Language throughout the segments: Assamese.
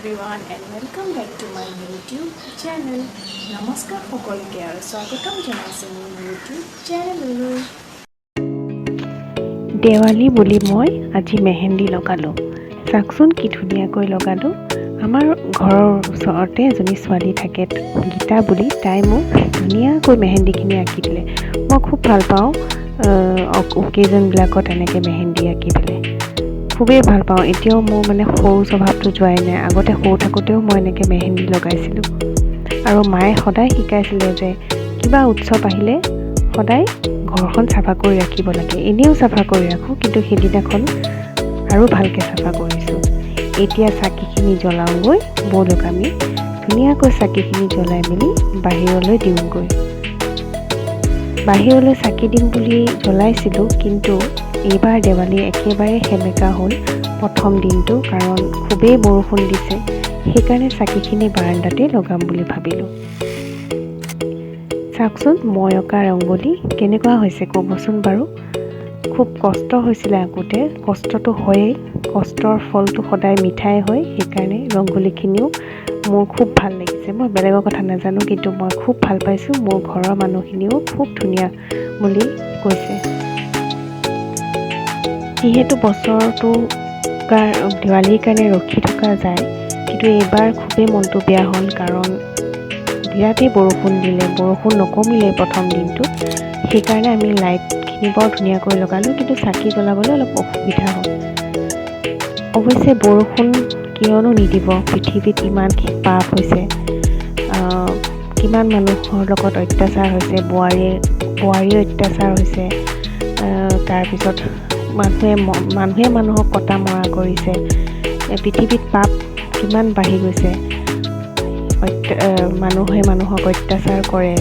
everyone and welcome back to my YouTube channel. নমস্কাৰ সকলোকে আৰু স্বাগতম জনাইছোঁ মোৰ YouTube চেনেললৈ। দেৱালী বুলি মই আজি মেহেন্দি লগালোঁ। চাওকচোন কি ধুনীয়াকৈ লগালোঁ। আমাৰ ঘৰৰ ওচৰতে এজনী ছোৱালী থাকে গীতা বুলি, তাই মোক ধুনীয়াকৈ মেহেন্দিখিনি আঁকি দিলে। মই খুব ভাল পাওঁ অকেজনবিলাকত এনেকৈ মেহেন্দি আঁকি পেলাই খুবেই ভাল পাওঁ। এতিয়াও মোৰ সৰু স্বভাৱটো যোৱাই নাই। আগতে সৰু থাকোঁতেও মই এনেকৈ মেহেন্দি লগাইছিলোঁ আৰু মায়ে সদায় শিকাইছিলে যে কিবা উৎসৱ আহিলে সদায় ঘৰখন চাফা কৰি ৰাখিব লাগে। এনেও চাফা কৰি ৰাখোঁ, কিন্তু সেইদিনাখন আৰু ভালকৈ চাফা কৰিছোঁ। এতিয়া চাকিখিনি জ্বলাওঁগৈ, ব'লক আমি ধুনীয়াকৈ চাকিখিনি জ্বলাই মেলি বাহিৰলৈ দিওঁগৈ। বাহিৰলৈ চাকি দিম বুলি জ্বলাইছিলোঁ, কিন্তু এইবাৰ দেৱালী একেবাৰে সেমেকা হ'ল প্ৰথম দিনটো, কাৰণ খুবেই বৰষুণ দিছে। সেইকাৰণে চাকিখিনি বাৰাণ্ডাতে লগাম বুলি ভাবিলোঁ। চাওকচোন মই অঁকা ৰংগলী কেনেকুৱা হৈছে ক'বচোন বাৰু। খুব কষ্ট হৈছিলে আঁকোতে, কষ্টটো হয়েই, কষ্টৰ ফলটো সদায় মিঠাই হয়। সেইকাৰণে ৰংগলীখিনিও মোৰ খুব ভাল লাগিছে। মই বেলেগৰ কথা নাজানো, কিন্তু মই খুব ভাল পাইছোঁ। মোৰ ঘৰৰ মানুহখিনিও খুব ধুনীয়া বুলি কৈছে। যিহেতু বছৰটো দেৱালীৰ কাৰণে ৰখি থকা যায়, কিন্তু এইবাৰ খুবেই মনটো বেয়া হ'ল, কাৰণ বিৰাটেই বৰষুণ দিলে, বৰষুণ নকমিলে প্ৰথম দিনটোত। সেইকাৰণে আমি লাইটখিনি বৰ ধুনীয়াকৈ লগালোঁ, কিন্তু চাকি জ্বলাবলৈ অলপ অসুবিধা হ'ল। অৱশ্যে বৰষুণ কিয়নো নিদিব, পৃথিৱীত ইমান পাপ হৈছে, কিমান মানুহৰ লগত অত্যাচাৰ হৈছে, বোৱাৰীৰ অত্যাচাৰ হৈছে, তাৰপিছত মানুহে মানুহক কটা মৰা কৰিছে। পৃথিৱীত পাপ কিমান বাঢ়ি গৈছে। মানুহে মানুহক অত্যাচাৰ কৰে,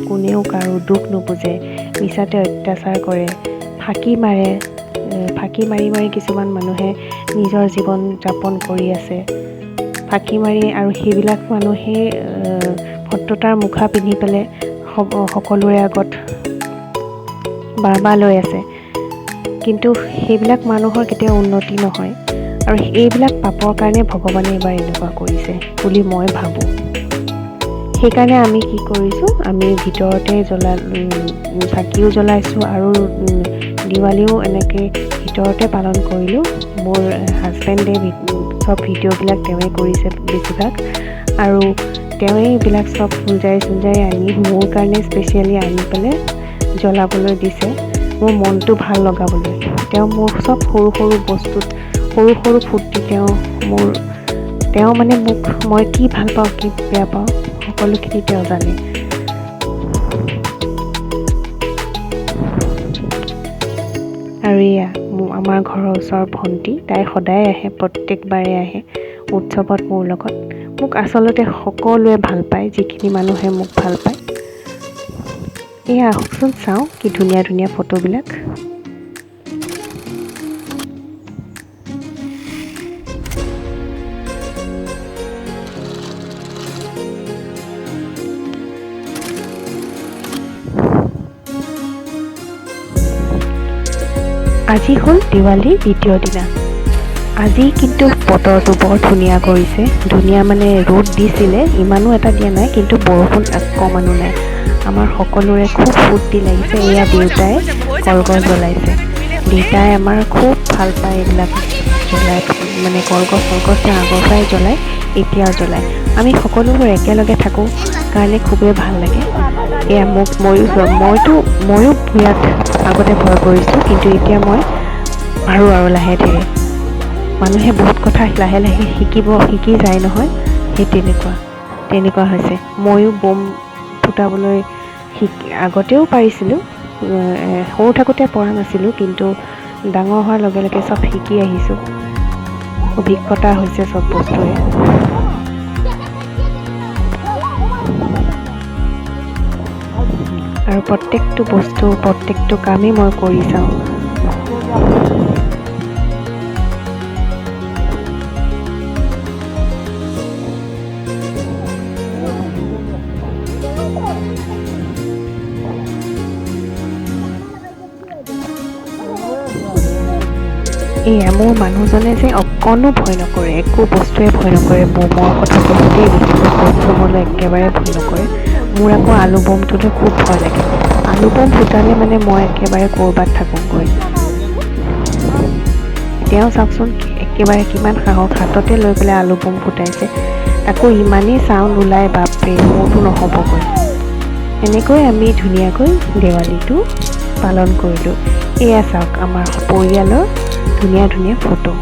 কোনেও কাৰো দুখ নুবুজে, মিছাতে অত্যাচাৰ কৰে, ফাঁকি মাৰি কিছুমান মানুহে নিজৰ জীৱন যাপন কৰি আছে। ফাঁকি মাৰি, আৰু সেইবিলাক মানুহে ভদ্ৰতাৰ মুখা পিন্ধি পেলাই সকলোৰে আগত বাৰ্বা লৈ আছে, কিন্তু সেইবিলাক মানুহৰ কেতিয়াও উন্নতি নহয়। আৰু এইবিলাক পাপৰ কাৰণে ভগৱানে এইবাৰ এনেকুৱা কৰিছে বুলি মই ভাবোঁ। সেইকাৰণে আমি কি কৰিছোঁ, আমি ভিতৰতে চাকিও জ্বলাইছোঁ আৰু দিৱালীও এনেকৈ ভিতৰতে পালন কৰিলোঁ। মোৰ হাজবেণ্ডে চব ভিডিঅ'বিলাক তেওঁৱে কৰিছে বেছিভাগ, আৰু তেওঁৱে এইবিলাক চব ফুলজাৰি আনি মোৰ কাৰণে স্পেচিয়েলি আনি পেলাই জ্বলাবলৈ দিছে, মোৰ মনটো ভাল লগাবলৈ। তেওঁ মোৰ চব সৰু সৰু বস্তুত সৰু সৰু ফূৰ্তি তেওঁ মোক মই কি ভাল পাওঁ কি বেয়া পাওঁ সকলোখিনি তেওঁ জানে। আৰু এয়া আমাৰ ঘৰৰ ওচৰৰ ভণ্টি, তাই সদায় আহে, প্ৰত্যেকবাৰে আহে উৎসৱত মোৰ লগত। মোক আচলতে সকলোৱে ভাল পায়, যিখিনি মানুহে মোক ভাল পায়। এয়া আহকচোন চাওঁ কি ধুনীয়া ধুনীয়া ফটোবিলাক। আজি হ'ল দেৱালীৰ দ্বিতীয় দিনা। আজি কিন্তু বতৰটো বৰ ধুনীয়া কৰিছে। ধুনীয়া ৰ'দ দিছিলে, ইমানো এটা দিয়া নাই, কিন্তু বৰষুণ অকণমানো নাই। আমাৰ সকলোৰে খুব ফূৰ্তি লাগিছে। এয়া দেউতাই কলগছ জ্বলাইছে। দেউতাই আমাৰ খুব ভাল পায় এইবিলাক জ্বলাই, কলগছ আগৰ পৰাই জ্বলায়, এতিয়াও জ্বলায়। আমি সকলোবোৰ একেলগে থাকোঁ কাৰণে খুবেই ভাল লাগে। এয়া ময়ো বিৰাট আগতে ভয় কৰিছোঁ, কিন্তু এতিয়া মই আৰু লাহে ধীৰে মানুহে বহুত কথা লাহে লাহে শিকি যায় নহয়, সেই তেনেকুৱা হৈছে। ময়ো বম ফুটাবলৈ আগতেও পাৰিছিলোঁ, সৰু থাকোঁতে পৰা নাছিলোঁ, কিন্তু ডাঙৰ হোৱাৰ লগে লগে চব শিকি আহিছোঁ। অভিজ্ঞতা হৈছে চব বস্তুৰে। আৰু প্ৰত্যেকটো কামেই মই কৰি চাওঁ। এয়া মোৰ মানুহজনে যে অকণো ভয় নকৰে, একো বস্তুৱে ভয় নকৰে। বোমৰ কথা ক'লেই দেখিছোঁ, বোম চোমলৈ একেবাৰে ভয় নকৰে। মোৰ আকৌ আলু বমটোলৈ খুব ভয় লাগে। আলু বম ফুটালে মানে মই একেবাৰে ক'ৰবাত থাকোঁগৈ। তেওঁ চাওকচোন একেবাৰে কিমান সাহস, হাততে লৈ পেলাই আলু বম ফুটাইছে। তাকো ইমানেই চাউণ্ড ওলায়, বাপৰে, মোৰতো নহ'বগৈ। এনেকৈ আমি ধুনীয়াকৈ দেৱালীটো পালন কৰিলোঁ। এয়া চাওক আমাৰ পৰিয়ালৰ ধুনীয়া ধুনীয়া ফটো।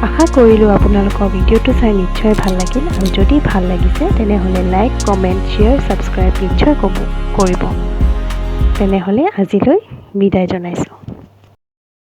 আশা কৰিলোঁ আপোনালোকৰ ভিডিঅ'টো চাই নিশ্চয় ভাল লাগিল, আৰু যদি ভাল লাগিছে তেনেহ'লে লাইক, কমেণ্ট, শ্বেয়াৰ, ছাবস্ক্ৰাইব নিশ্চয় কৰিব। তেনেহ'লে আজিলৈ বিদায় জনাইছোঁ।